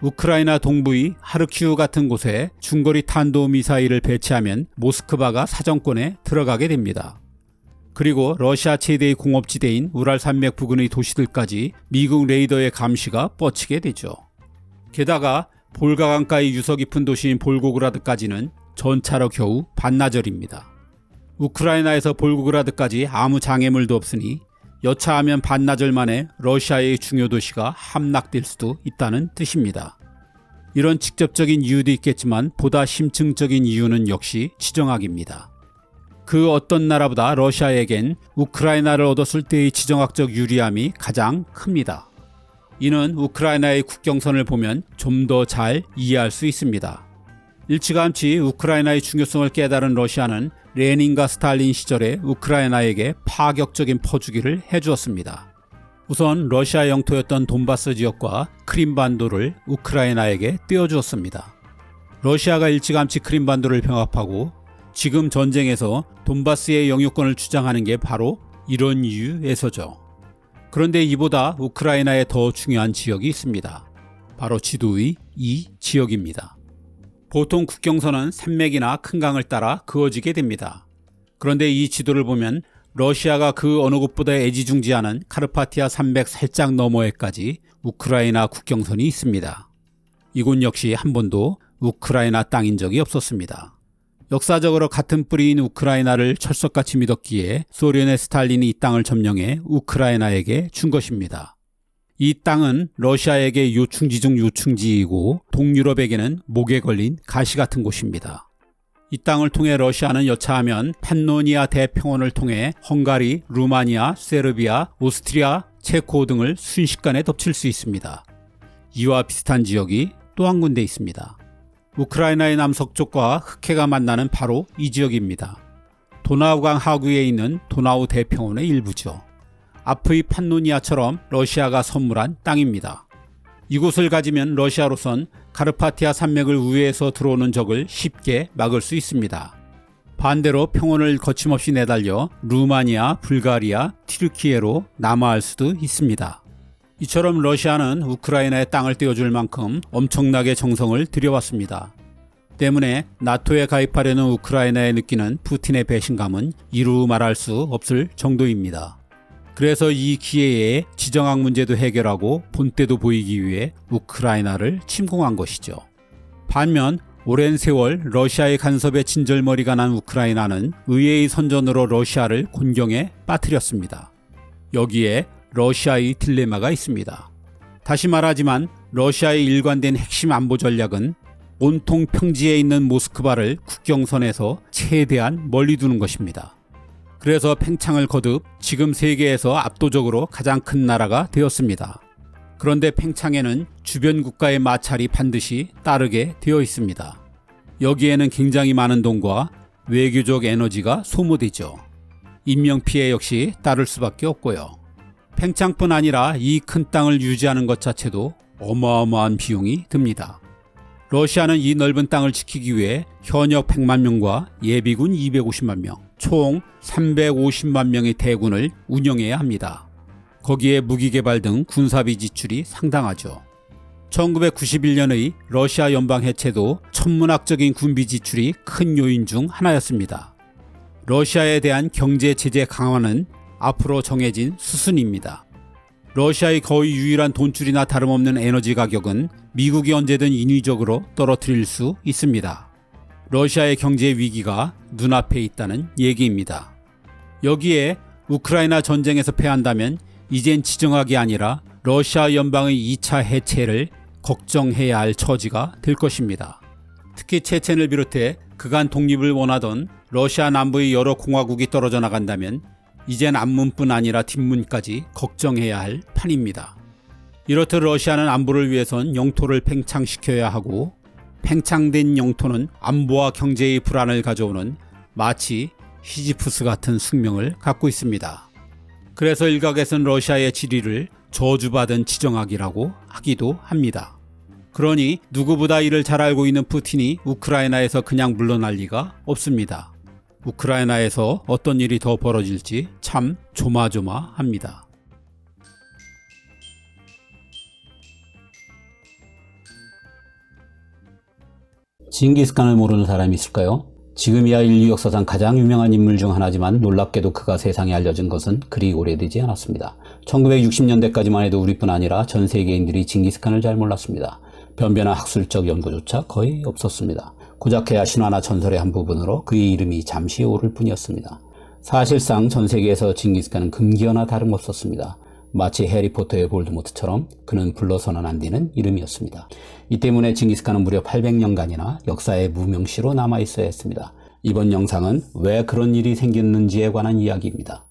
우크라이나 동부의 하르키우 같은 곳에 중거리 탄도미사일을 배치하면 모스크바가 사정권에 들어가게 됩니다. 그리고 러시아 최대의 공업지대인 우랄산맥 부근의 도시들까지 미국 레이더의 감시가 뻗치게 되죠. 게다가 볼가 강가의 유서 깊은 도시인 볼고그라드까지는 전차로 겨우 반나절입니다. 우크라이나에서 볼고그라드까지 아무 장애물도 없으니 여차하면 반나절 만에 러시아의 중요 도시가 함락될 수도 있다는 뜻입니다. 이런 직접적인 이유도 있겠지만 보다 심층적인 이유는 역시 지정학입니다. 그 어떤 나라보다 러시아에겐 우크라이나를 얻었을 때의 지정학적 유리함이 가장 큽니다. 이는 우크라이나의 국경선을 보면 좀 더 잘 이해할 수 있습니다. 일찌감치 우크라이나의 중요성을 깨달은 러시아는 레닌과 스탈린 시절에 우크라이나에게 파격적인 퍼주기를 해주었습니다. 우선 러시아 영토였던 돈바스 지역과 크림반도를 우크라이나에게 떼어주었습니다. 러시아가 일찌감치 크림반도를 병합하고 지금 전쟁에서 돈바스의 영유권을 주장하는 게 바로 이런 이유에서죠. 그런데 이보다 우크라이나에 더 중요한 지역이 있습니다. 바로 지도의 이 지역입니다. 보통 국경선은 산맥이나 큰 강을 따라 그어지게 됩니다. 그런데 이 지도를 보면 러시아가 그 어느 곳보다 애지중지하는 카르파티아 산맥 살짝 너머에까지 우크라이나 국경선이 있습니다. 이곳 역시 한 번도 우크라이나 땅인 적이 없었습니다. 역사적으로 같은 뿌리인 우크라이나를 철석같이 믿었기에 소련의 스탈린이 이 땅을 점령해 우크라이나에게 준 것입니다. 이 땅은 러시아에게 요충지 중 요충지이고 동유럽에게는 목에 걸린 가시 같은 곳입니다. 이 땅을 통해 러시아는 여차하면 판노니아 대평원을 통해 헝가리, 루마니아, 세르비아, 오스트리아, 체코 등을 순식간에 덮칠 수 있습니다. 이와 비슷한 지역이 또 한 군데 있습니다. 우크라이나의 남서쪽과 흑해가 만나는 바로 이 지역입니다. 도나우강 하구에 있는 도나우 대평원의 일부죠. 앞의 판노니아처럼 러시아가 선물한 땅입니다. 이곳을 가지면 러시아로선 카르파티아 산맥을 우회해서 들어오는 적을 쉽게 막을 수 있습니다. 반대로 평원을 거침없이 내달려 루마니아, 불가리아, 튀르키예로 남하할 수도 있습니다. 이처럼 러시아는 우크라이나의 땅을 떼어줄 만큼 엄청나게 정성을 들여왔습니다. 때문에 나토에 가입하려는 우크라이나에 느끼는 푸틴의 배신감은 이루 말할 수 없을 정도입니다. 그래서 이 기회에 지정학 문제도 해결하고 본때도 보이기 위해 우크라이나를 침공한 것이죠. 반면 오랜 세월 러시아의 간섭에 진절머리가 난 우크라이나는 의회의 선전으로 러시아를 곤경에 빠뜨렸습니다. 여기에 러시아의 딜레마가 있습니다. 다시 말하지만 러시아의 일관된 핵심 안보 전략은 온통 평지에 있는 모스크바를 국경선에서 최대한 멀리 두는 것입니다. 그래서 팽창을 거듭 지금 세계에서 압도적으로 가장 큰 나라가 되었습니다. 그런데 팽창에는 주변 국가의 마찰이 반드시 따르게 되어 있습니다. 여기에는 굉장히 많은 돈과 외교적 에너지가 소모되죠. 인명피해 역시 따를 수밖에 없고요. 팽창뿐 아니라 이 큰 땅을 유지하는 것 자체도 어마어마한 비용이 듭니다. 러시아는 이 넓은 땅을 지키기 위해 현역 100만 명과 예비군 250만 명, 총 350만 명의 대군을 운영해야 합니다. 거기에 무기 개발 등 군사비 지출이 상당하죠. 1991년의 러시아 연방 해체도 천문학적인 군비 지출이 큰 요인 중 하나였습니다. 러시아에 대한 경제 제재 강화는 앞으로 정해진 수순입니다. 러시아의 거의 유일한 돈줄이나 다름없는 에너지 가격은 미국이 언제든 인위적으로 떨어뜨릴 수 있습니다. 러시아의 경제 위기가 눈앞에 있다는 얘기입니다. 여기에 우크라이나 전쟁에서 패한다면 이젠 지정학이 아니라 러시아 연방의 2차 해체를 걱정해야 할 처지가 될 것입니다. 특히 체첸을 비롯해 그간 독립을 원하던 러시아 남부의 여러 공화국이 떨어져 나간다면 이젠 앞문뿐 아니라 뒷문까지 걱정해야 할 판입니다. 이렇듯 러시아는 안보를 위해선 영토를 팽창시켜야 하고, 팽창된 영토는 안보와 경제의 불안을 가져오는 마치 시지프스 같은 숙명을 갖고 있습니다. 그래서 일각에선 러시아의 지리를 저주받은 지정학이라고 하기도 합니다. 그러니 누구보다 이를 잘 알고 있는 푸틴이 우크라이나에서 그냥 물러날 리가 없습니다. 우크라이나에서 어떤 일이 더 벌어질지 참 조마조마합니다. 징기스칸을 모르는 사람이 있을까요? 지금이야 인류 역사상 가장 유명한 인물 중 하나지만 놀랍게도 그가 세상에 알려진 것은 그리 오래되지 않았습니다. 1960년대까지만 해도 우리뿐 아니라 전 세계인들이 징기스칸을 잘 몰랐습니다. 변변한 학술적 연구조차 거의 없었습니다. 고작해야 신화나 전설의 한 부분으로 그의 이름이 잠시 오를 뿐이었습니다. 사실상 전 세계에서 징기스칸은 금기어나 다름없었습니다. 마치 해리포터의 볼드모트처럼 그는 불러서는 안 되는 이름이었습니다. 이 때문에 징기스칸은 무려 800년간이나 역사의 무명시로 남아있어야 했습니다. 이번 영상은 왜 그런 일이 생겼는지에 관한 이야기입니다.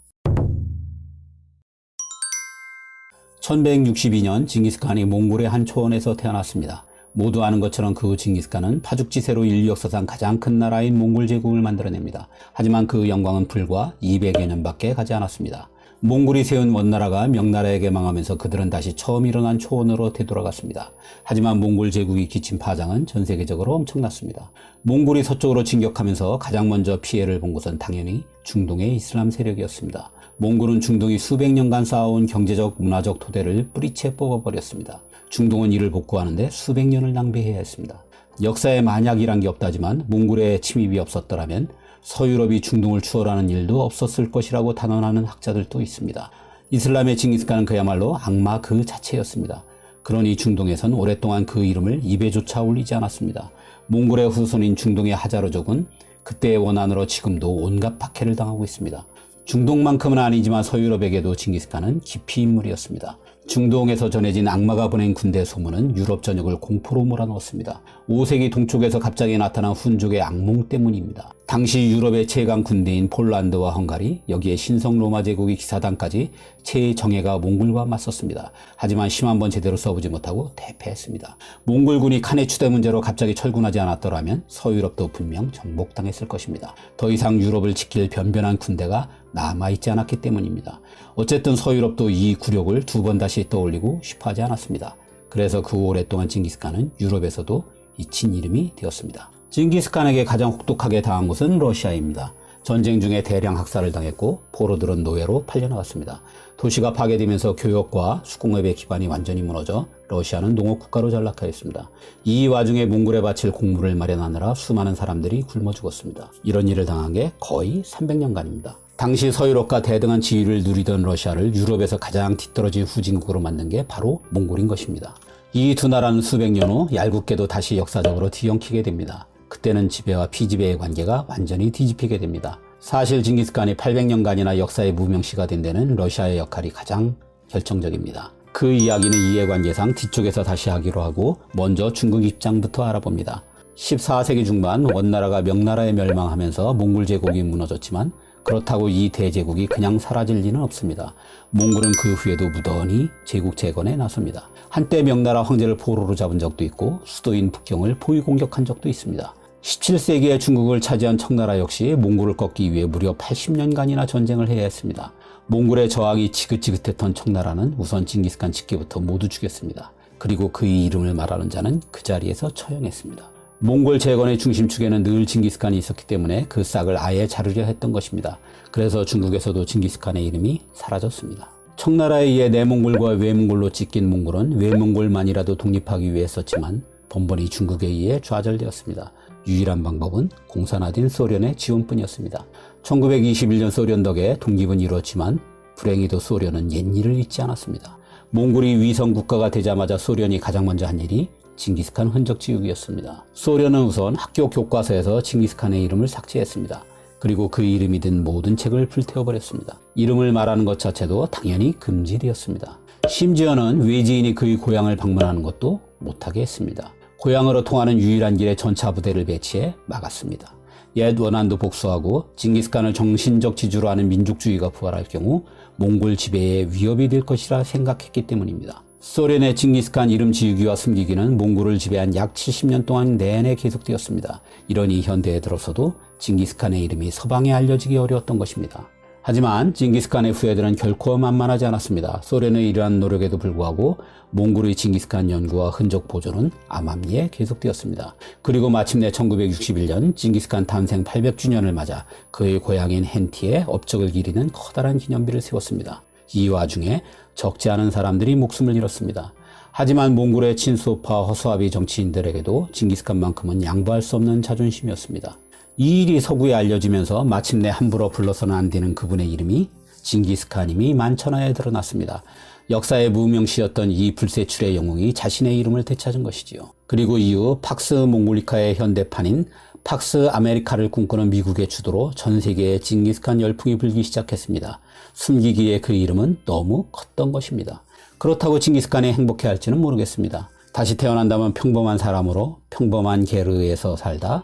1162년 징기스칸이 몽골의 한 초원에서 태어났습니다. 모두 아는 것처럼 그 징기스칸은 파죽지세로 인류 역사상 가장 큰 나라인 몽골 제국을 만들어냅니다. 하지만 그 영광은 불과 200여 년밖에 가지 않았습니다. 몽골이 세운 원나라가 명나라에게 망하면서 그들은 다시 처음 일어난 초원으로 되돌아갔습니다. 하지만 몽골 제국이 끼친 파장은 전 세계적으로 엄청났습니다. 몽골이 서쪽으로 진격하면서 가장 먼저 피해를 본 곳은 당연히 중동의 이슬람 세력이었습니다. 몽골은 중동이 수백 년간 쌓아온 경제적, 문화적 토대를 뿌리채 뽑아버렸습니다. 중동은 이를 복구하는데 수백 년을 낭비해야 했습니다. 역사에 만약이란 게 없다지만 몽골의 침입이 없었더라면 서유럽이 중동을 추월하는 일도 없었을 것이라고 단언하는 학자들도 있습니다. 이슬람의 징기스칸은 그야말로 악마 그 자체였습니다. 그러니 중동에선 오랫동안 그 이름을 입에조차 올리지 않았습니다. 몽골의 후손인 중동의 하자르족은 그때의 원한으로 지금도 온갖 박해를 당하고 있습니다. 중동만큼은 아니지만 서유럽에게도 징기스칸은 깊이 인물이었습니다. 중동에서 전해진 악마가 보낸 군대 소문은 유럽 전역을 공포로 몰아넣었습니다. 5세기 동쪽에서 갑자기 나타난 훈족의 악몽 때문입니다. 당시 유럽의 최강 군대인 폴란드와 헝가리, 여기에 신성 로마 제국의 기사단까지 최정예가 몽골과 맞섰습니다. 하지만 힘 한번 제대로 써보지 못하고 대패했습니다. 몽골군이 칸의 추대 문제로 갑자기 철군하지 않았더라면 서유럽도 분명 정복당했을 것입니다. 더 이상 유럽을 지킬 변변한 군대가 남아있지 않았기 때문입니다. 어쨌든 서유럽도 이 굴욕을 두 번 다시 떠올리고 싶어하지 않았습니다. 그래서 그 오랫동안 징기스칸은 유럽에서도 잊힌 이름이 되었습니다. 징기스칸에게 가장 혹독하게 당한 곳은 러시아입니다. 전쟁 중에 대량 학살을 당했고 포로들은 노예로 팔려나갔습니다. 도시가 파괴되면서 교역과 수공업의 기반이 완전히 무너져 러시아는 농업국가로 전락하였습니다. 이 와중에 몽골에 바칠 곡물을 마련하느라 수많은 사람들이 굶어 죽었습니다. 이런 일을 당한 게 거의 300년간입니다. 당시 서유럽과 대등한 지위를 누리던 러시아를 유럽에서 가장 뒤떨어진 후진국으로 만든 게 바로 몽골인 것입니다. 이 두 나라는 수백 년 후 얄궂게도 다시 역사적으로 뒤엉키게 됩니다. 그때는 지배와 피지배의 관계가 완전히 뒤집히게 됩니다. 사실 징기스칸이 800년간이나 역사의 무명시가 된 데는 러시아의 역할이 가장 결정적입니다. 그 이야기는 이해관계상 뒤쪽에서 다시 하기로 하고 먼저 중국 입장부터 알아봅니다. 14세기 중반 원나라가 명나라에 멸망하면서 몽골 제국이 무너졌지만 그렇다고 이 대제국이 그냥 사라질 리는 없습니다. 몽골은 그 후에도 무던히 제국 재건에 나섭니다. 한때 명나라 황제를 포로로 잡은 적도 있고 수도인 북경을 포위 공격한 적도 있습니다. 17세기에 중국을 차지한 청나라 역시 몽골을 꺾기 위해 무려 80년간이나 전쟁을 해야 했습니다. 몽골의 저항이 지긋지긋했던 청나라는 우선 징기스칸 직계부터 모두 죽였습니다. 그리고 그의 이름을 말하는 자는 그 자리에서 처형했습니다. 몽골 재건의 중심축에는 늘 징기스칸이 있었기 때문에 그 싹을 아예 자르려 했던 것입니다. 그래서 중국에서도 징기스칸의 이름이 사라졌습니다. 청나라에 의해 내몽골과 외몽골로 찢긴 몽골은 외몽골만이라도 독립하기 위해 썼지만 번번이 중국에 의해 좌절되었습니다. 유일한 방법은 공산화된 소련의 지원뿐이었습니다. 1921년 소련 덕에 독립은 이루었지만 불행히도 소련은 옛일을 잊지 않았습니다. 몽골이 위성 국가가 되자마자 소련이 가장 먼저 한 일이 징기스칸 흔적 지우기였습니다. 소련은 우선 학교 교과서에서 징기스칸의 이름을 삭제했습니다. 그리고 그 이름이 든 모든 책을 불태워버렸습니다. 이름을 말하는 것 자체도 당연히 금지되었습니다. 심지어는 외지인이 그의 고향을 방문하는 것도 못하게 했습니다. 고향으로 통하는 유일한 길에 전차 부대를 배치해 막았습니다. 옛 원한도 복수하고 징기스칸을 정신적 지주로 하는 민족주의가 부활할 경우 몽골 지배에 위협이 될 것이라 생각했기 때문입니다. 소련의 징기스칸 이름 지우기와 숨기기는 몽골을 지배한 약 70년 동안 내내 계속되었습니다. 이러니 현대에 들어서도 징기스칸의 이름이 서방에 알려지기 어려웠던 것입니다. 하지만 징기스칸의 후예들은 결코 만만하지 않았습니다. 소련의 이러한 노력에도 불구하고 몽골의 징기스칸 연구와 흔적 보존은 암암리에 계속되었습니다. 그리고 마침내 1961년 징기스칸 탄생 800주년을 맞아 그의 고향인 hen티에 업적을 기리는 커다란 기념비를 세웠습니다. 이 와중에 적지 않은 사람들이 목숨을 잃었습니다. 하지만 몽골의 친소파 허수아비 정치인들에게도 징기스칸만큼은 양보할 수 없는 자존심이었습니다. 이 일이 서구에 알려지면서 마침내 함부로 불러서는 안 되는 그분의 이름이 징기스칸임이 만천하에 드러났습니다. 역사의 무명시였던 이 불세출의 영웅이 자신의 이름을 되찾은 것이지요. 그리고 이후 팍스 몽골리카의 현대판인 팍스 아메리카를 꿈꾸는 미국의 주도로 전 세계에 징기스칸 열풍이 불기 시작했습니다. 숨기기에 그 이름은 너무 컸던 것입니다. 그렇다고 징기스칸이 행복해할지는 모르겠습니다. 다시 태어난다면 평범한 사람으로 평범한 게르에서 살다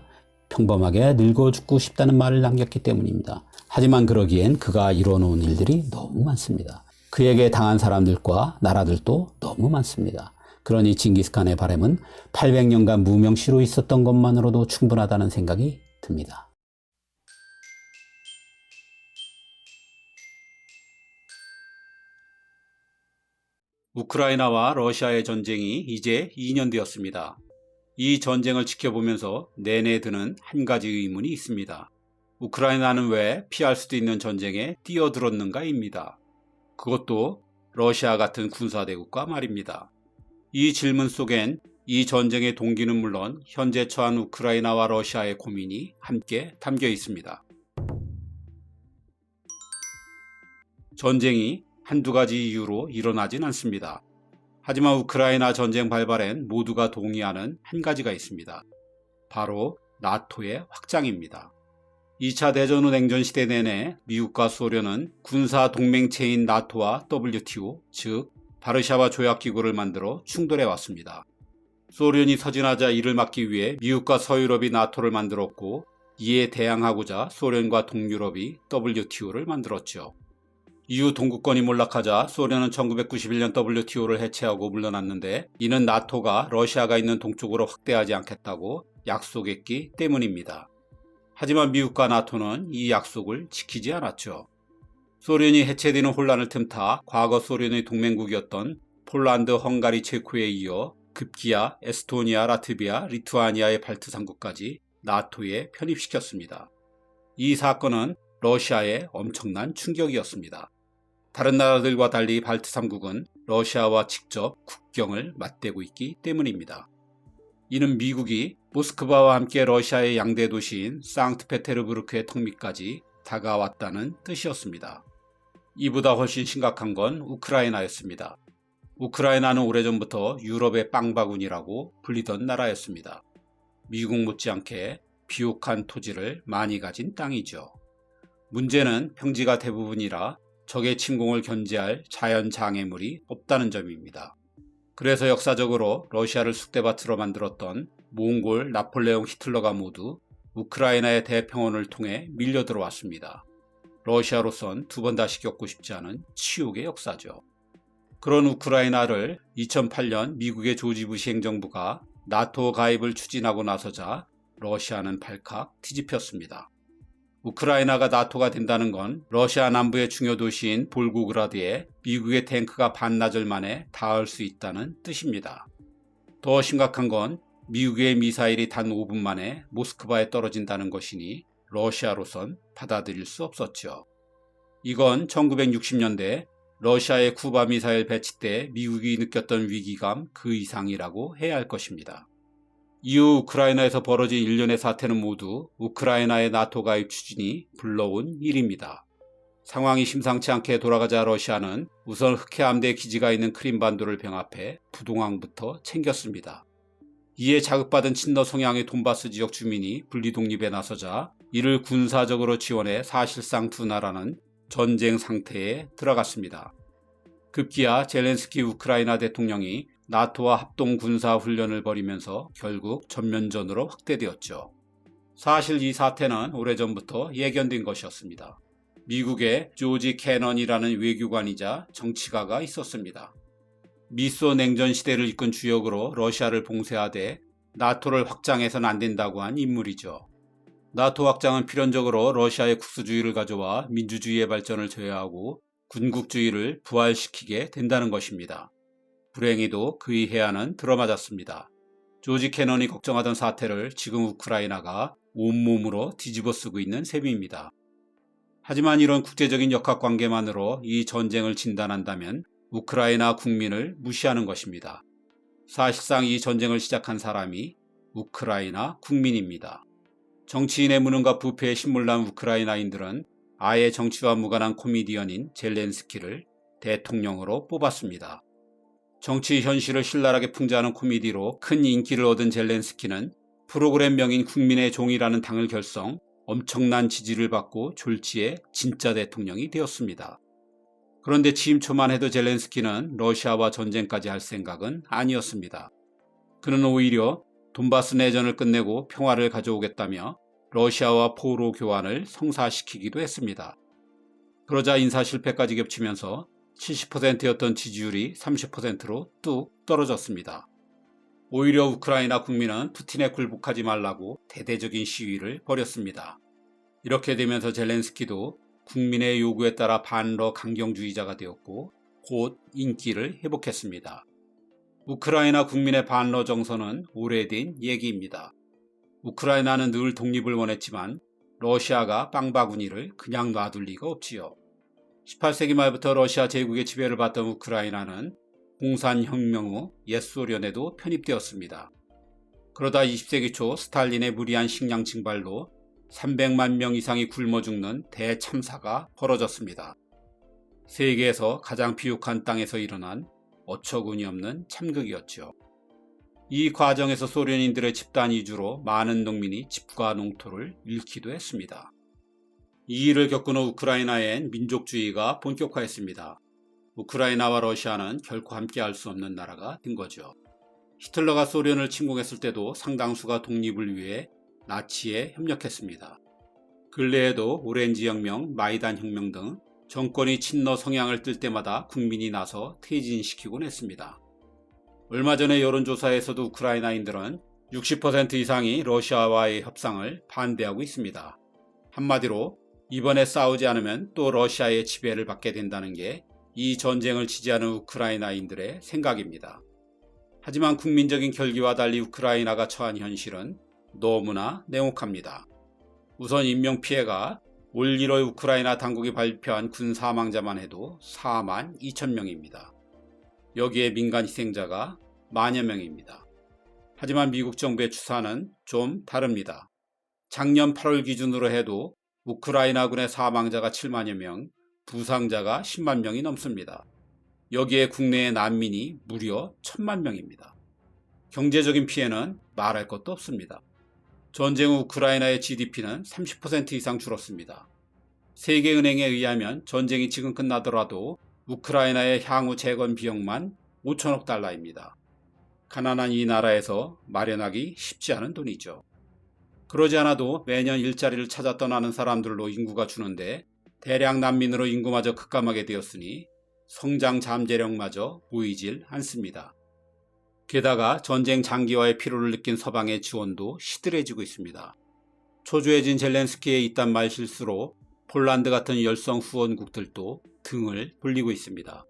평범하게 늙어 죽고 싶다는 말을 남겼기 때문입니다. 하지만 그러기엔 그가 이뤄놓은 일들이 너무 많습니다. 그에게 당한 사람들과 나라들도 너무 많습니다. 그러니 징기스칸의 바람은 800년간 무명시로 있었던 것만으로도 충분하다는 생각이 듭니다. 우크라이나와 러시아의 전쟁이 이제 2년 되었습니다. 이 전쟁을 지켜보면서 내내 드는 한 가지 의문이 있습니다. 우크라이나는 왜 피할 수도 있는 전쟁에 뛰어들었는가입니다. 그것도 러시아 같은 군사대국과 말입니다. 이 질문 속엔 이 전쟁의 동기는 물론 현재 처한 우크라이나와 러시아의 고민이 함께 담겨 있습니다. 전쟁이 한두 가지 이유로 일어나진 않습니다. 하지만 우크라이나 전쟁 발발엔 모두가 동의하는 한 가지가 있습니다. 바로 나토의 확장입니다. 2차 대전 후 냉전 시대 내내 미국과 소련은 군사 동맹체인 나토와 WTO, 즉 바르샤바 조약기구를 만들어 충돌해 왔습니다. 소련이 서진하자 이를 막기 위해 미국과 서유럽이 나토를 만들었고, 이에 대항하고자 소련과 동유럽이 WTO를 만들었죠. 이후 동구권이 몰락하자 소련은 1991년 WTO를 해체하고 물러났는데, 이는 나토가 러시아가 있는 동쪽으로 확대하지 않겠다고 약속했기 때문입니다. 하지만 미국과 나토는 이 약속을 지키지 않았죠. 소련이 해체되는 혼란을 틈타 과거 소련의 동맹국이었던 폴란드, 헝가리, 체코에 이어 급기야 에스토니아, 라트비아, 리투아니아의 발트 3국까지 나토에 편입시켰습니다. 이 사건은 러시아에 엄청난 충격이었습니다. 다른 나라들과 달리 발트 3국은 러시아와 직접 국경을 맞대고 있기 때문입니다. 이는 미국이 모스크바와 함께 러시아의 양대 도시인 상트페테르부르크의 턱밑까지 다가왔다는 뜻이었습니다. 이보다 훨씬 심각한 건 우크라이나였습니다. 우크라이나는 오래전부터 유럽의 빵바구니라고 불리던 나라였습니다. 미국 못지않게 비옥한 토지를 많이 가진 땅이죠. 문제는 평지가 대부분이라 적의 침공을 견제할 자연 장애물이 없다는 점입니다. 그래서 역사적으로 러시아를 쑥대밭으로 만들었던 몽골, 나폴레옹, 히틀러가 모두 우크라이나의 대평원을 통해 밀려 들어왔습니다. 러시아로선 두 번 다시 겪고 싶지 않은 치욕의 역사죠. 그런 우크라이나를 2008년 미국의 조지 부시 행정부가 나토 가입을 추진하고 나서자 러시아는 발칵 뒤집혔습니다. 우크라이나가 나토가 된다는 건 러시아 남부의 중요 도시인 볼고그라드에 미국의 탱크가 반나절 만에 닿을 수 있다는 뜻입니다. 더 심각한 건 미국의 미사일이 단 5분 만에 모스크바에 떨어진다는 것이니 러시아로선 받아들일 수 없었죠. 이건 1960년대 러시아의 쿠바 미사일 배치 때 미국이 느꼈던 위기감 그 이상이라고 해야 할 것입니다. 이후 우크라이나에서 벌어진 일련의 사태는 모두 우크라이나의 나토 가입 추진이 불러온 일입니다. 상황이 심상치 않게 돌아가자 러시아는 우선 흑해함대 기지가 있는 크림반도를 병합해 부동항부터 챙겼습니다. 이에 자극받은 친러 성향의 돈바스 지역 주민이 분리독립에 나서자 이를 군사적으로 지원해 사실상 두 나라는 전쟁 상태에 들어갔습니다. 급기야 젤렌스키 우크라이나 대통령이 나토와 합동 군사 훈련을 벌이면서 결국 전면전으로 확대되었죠. 사실 이 사태는 오래전부터 예견된 것이었습니다. 미국의 조지 캐넌이라는 외교관이자 정치가가 있었습니다. 미소 냉전 시대를 이끈 주역으로 러시아를 봉쇄하되 나토를 확장해서는 안 된다고 한 인물이죠. 나토 확장은 필연적으로 러시아의 국수주의를 가져와 민주주의의 발전을 제어하고 군국주의를 부활시키게 된다는 것입니다. 불행히도 그의 해안은 들어맞았습니다. 조지 캐넌이 걱정하던 사태를 지금 우크라이나가 온몸으로 뒤집어 쓰고 있는 셈입니다. 하지만 이런 국제적인 역학관계만으로 이 전쟁을 진단한다면 우크라이나 국민을 무시하는 것입니다. 사실상 이 전쟁을 시작한 사람이 우크라이나 국민입니다. 정치인의 무능과 부패에 신물난 우크라이나인들은 아예 정치와 무관한 코미디언인 젤렌스키를 대통령으로 뽑았습니다. 정치 현실을 신랄하게 풍자하는 코미디로 큰 인기를 얻은 젤렌스키는 프로그램명인 국민의 종이라는 당을 결성, 엄청난 지지를 받고 졸지에 진짜 대통령이 되었습니다. 그런데 취임 초만 해도 젤렌스키는 러시아와 전쟁까지 할 생각은 아니었습니다. 그는 오히려 돈바스 내전을 끝내고 평화를 가져오겠다며 러시아와 포로 교환을 성사시키기도 했습니다. 그러자 인사 실패까지 겹치면서 70%였던 지지율이 30%로 뚝 떨어졌습니다. 오히려 우크라이나 국민은 푸틴에 굴복하지 말라고 대대적인 시위를 벌였습니다. 이렇게 되면서 젤렌스키도 국민의 요구에 따라 반러 강경주의자가 되었고 곧 인기를 회복했습니다. 우크라이나 국민의 반러 정서는 오래된 얘기입니다. 우크라이나는 늘 독립을 원했지만 러시아가 빵바구니를 그냥 놔둘 리가 없지요. 18세기 말부터 러시아 제국의 지배를 받던 우크라이나는 공산혁명 후 옛소련에도 편입되었습니다. 그러다 20세기 초 스탈린의 무리한 식량 징발로 300만 명 이상이 굶어 죽는 대참사가 벌어졌습니다. 세계에서 가장 비옥한 땅에서 일어난 어처구니 없는 참극이었죠. 이 과정에서 소련인들의 집단 이주로 많은 농민이 집과 농토를 잃기도 했습니다. 이 일을 겪은 후 우크라이나엔 민족주의가 본격화했습니다. 우크라이나와 러시아는 결코 함께할 수 없는 나라가 된 거죠. 히틀러가 소련을 침공했을 때도 상당수가 독립을 위해 나치에 협력했습니다. 근래에도 오렌지 혁명, 마이단 혁명 등 정권이 친러 성향을 띨 때마다 국민이 나서 퇴진시키곤 했습니다. 얼마 전의 여론조사에서도 우크라이나인들은 60% 이상이 러시아와의 협상을 반대하고 있습니다. 한마디로 이번에 싸우지 않으면 또 러시아의 지배를 받게 된다는 게 이 전쟁을 지지하는 우크라이나인들의 생각입니다. 하지만 국민적인 결기와 달리 우크라이나가 처한 현실은 너무나 냉혹합니다. 우선 인명피해가 올 1월 우크라이나 당국이 발표한 군 사망자만 해도 4만 2천 명입니다. 여기에 민간 희생자가 만여 명입니다. 하지만 미국 정부의 추산은 좀 다릅니다. 작년 8월 기준으로 해도 우크라이나군의 사망자가 7만여 명, 부상자가 10만 명이 넘습니다. 여기에 국내의 난민이 무려 1,000만 명입니다. 경제적인 피해는 말할 것도 없습니다. 전쟁 후 우크라이나의 GDP는 30% 이상 줄었습니다. 세계은행에 의하면 전쟁이 지금 끝나더라도 우크라이나의 향후 재건 비용만 5천억 달러입니다. 가난한 이 나라에서 마련하기 쉽지 않은 돈이죠. 그러지 않아도 매년 일자리를 찾아 떠나는 사람들로 인구가 주는데 대량 난민으로 인구마저 급감하게 되었으니 성장 잠재력마저 보이질 않습니다. 게다가 전쟁 장기화의 피로를 느낀 서방의 지원도 시들해지고 있습니다. 초조해진 젤렌스키의 이딴 말실수로 폴란드 같은 열성 후원국들도 등을 돌리고 있습니다.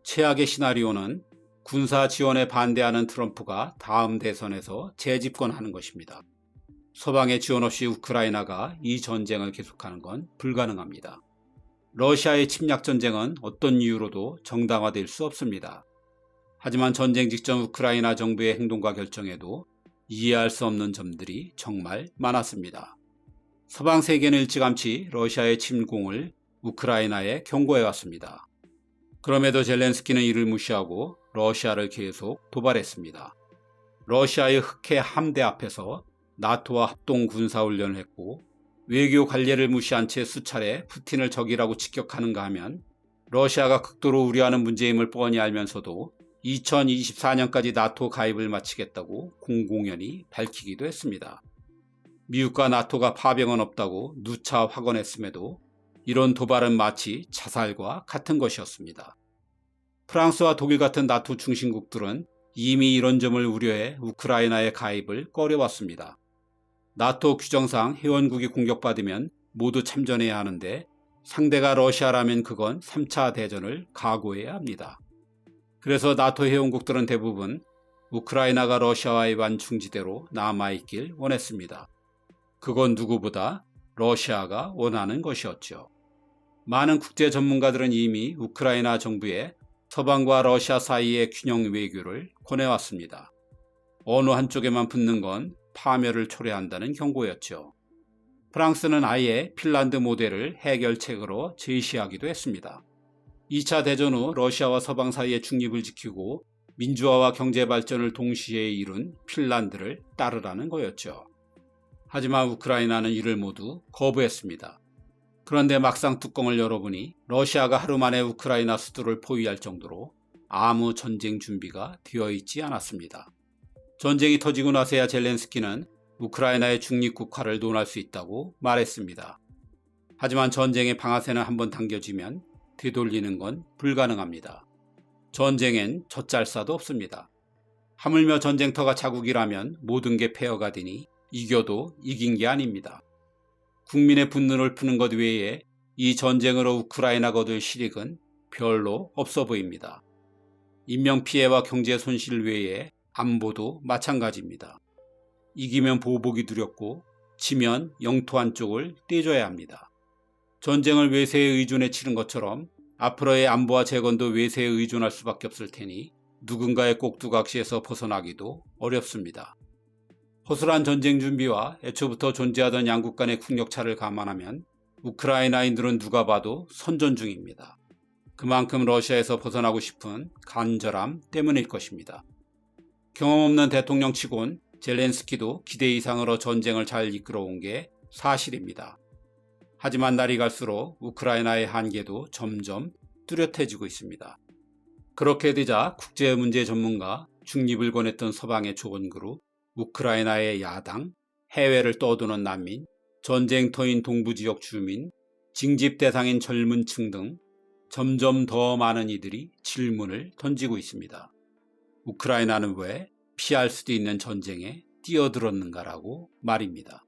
최악의 시나리오는 군사 지원에 반대하는 트럼프가 다음 대선에서 재집권하는 것입니다. 서방의 지원 없이 우크라이나가 이 전쟁을 계속하는 건 불가능합니다. 러시아의 침략 전쟁은 어떤 이유로도 정당화될 수 없습니다. 하지만 전쟁 직전 우크라이나 정부의 행동과 결정에도 이해할 수 없는 점들이 정말 많았습니다. 서방 세계는 일찌감치 러시아의 침공을 우크라이나에 경고해왔습니다. 그럼에도 젤렌스키는 이를 무시하고 러시아를 계속 도발했습니다. 러시아의 흑해 함대 앞에서 나토와 합동 군사훈련을 했고 외교 관례를 무시한 채 수차례 푸틴을 적이라고 직격하는가 하면 러시아가 극도로 우려하는 문제임을 뻔히 알면서도 2024년까지 나토 가입을 마치겠다고 공공연히 밝히기도 했습니다. 미국과 나토가 파병은 없다고 누차 확언했음에도 이런 도발은 마치 자살과 같은 것이었습니다. 프랑스와 독일 같은 나토 중심국들은 이미 이런 점을 우려해 우크라이나의 가입을 꺼려왔습니다. 나토 규정상 회원국이 공격받으면 모두 참전해야 하는데 상대가 러시아라면 그건 3차 대전을 각오해야 합니다. 그래서 나토 회원국들은 대부분 우크라이나가 러시아와의 완충지대로 남아있길 원했습니다. 그건 누구보다 러시아가 원하는 것이었죠. 많은 국제 전문가들은 이미 우크라이나 정부에 서방과 러시아 사이의 균형 외교를 권해왔습니다. 어느 한쪽에만 붙는 건 파멸을 초래한다는 경고였죠. 프랑스는 아예 핀란드 모델을 해결책으로 제시하기도 했습니다. 2차 대전 후 러시아와 서방 사이의 중립을 지키고 민주화와 경제 발전을 동시에 이룬 핀란드를 따르라는 거였죠. 하지만 우크라이나는 이를 모두 거부했습니다. 그런데 막상 뚜껑을 열어보니 러시아가 하루 만에 우크라이나 수도를 포위할 정도로 아무 전쟁 준비가 되어 있지 않았습니다. 전쟁이 터지고 나서야 젤렌스키는 우크라이나의 중립국화를 논할 수 있다고 말했습니다. 하지만 전쟁의 방아쇠는 한번 당겨지면 되돌리는 건 불가능합니다. 전쟁엔 젖잘싸도 없습니다. 하물며 전쟁터가 자국이라면 모든 게 폐허가 되니 이겨도 이긴 게 아닙니다. 국민의 분노를 푸는 것 외에 이 전쟁으로 우크라이나가 얻을 실익은 별로 없어 보입니다. 인명피해와 경제 손실 외에 안보도 마찬가지입니다. 이기면 보복이 두렵고 지면 영토 한쪽을 떼줘야 합니다. 전쟁을 외세에 의존해 치른 것처럼 앞으로의 안보와 재건도 외세에 의존할 수밖에 없을 테니 누군가의 꼭두각시에서 벗어나기도 어렵습니다. 허술한 전쟁 준비와 애초부터 존재하던 양국 간의 국력차를 감안하면 우크라이나인들은 누가 봐도 선전 중입니다. 그만큼 러시아에서 벗어나고 싶은 간절함 때문일 것입니다. 경험 없는 대통령치곤 젤렌스키도 기대 이상으로 전쟁을 잘 이끌어온 게 사실입니다. 하지만 날이 갈수록 우크라이나의 한계도 점점 뚜렷해지고 있습니다. 그렇게 되자 국제문제 전문가, 중립을 권했던 서방의 조언그룹, 우크라이나의 야당, 해외를 떠도는 난민, 전쟁터인 동부지역 주민, 징집 대상인 젊은 층 등 점점 더 많은 이들이 질문을 던지고 있습니다. 우크라이나는 왜 피할 수도 있는 전쟁에 뛰어들었는가라고 말입니다.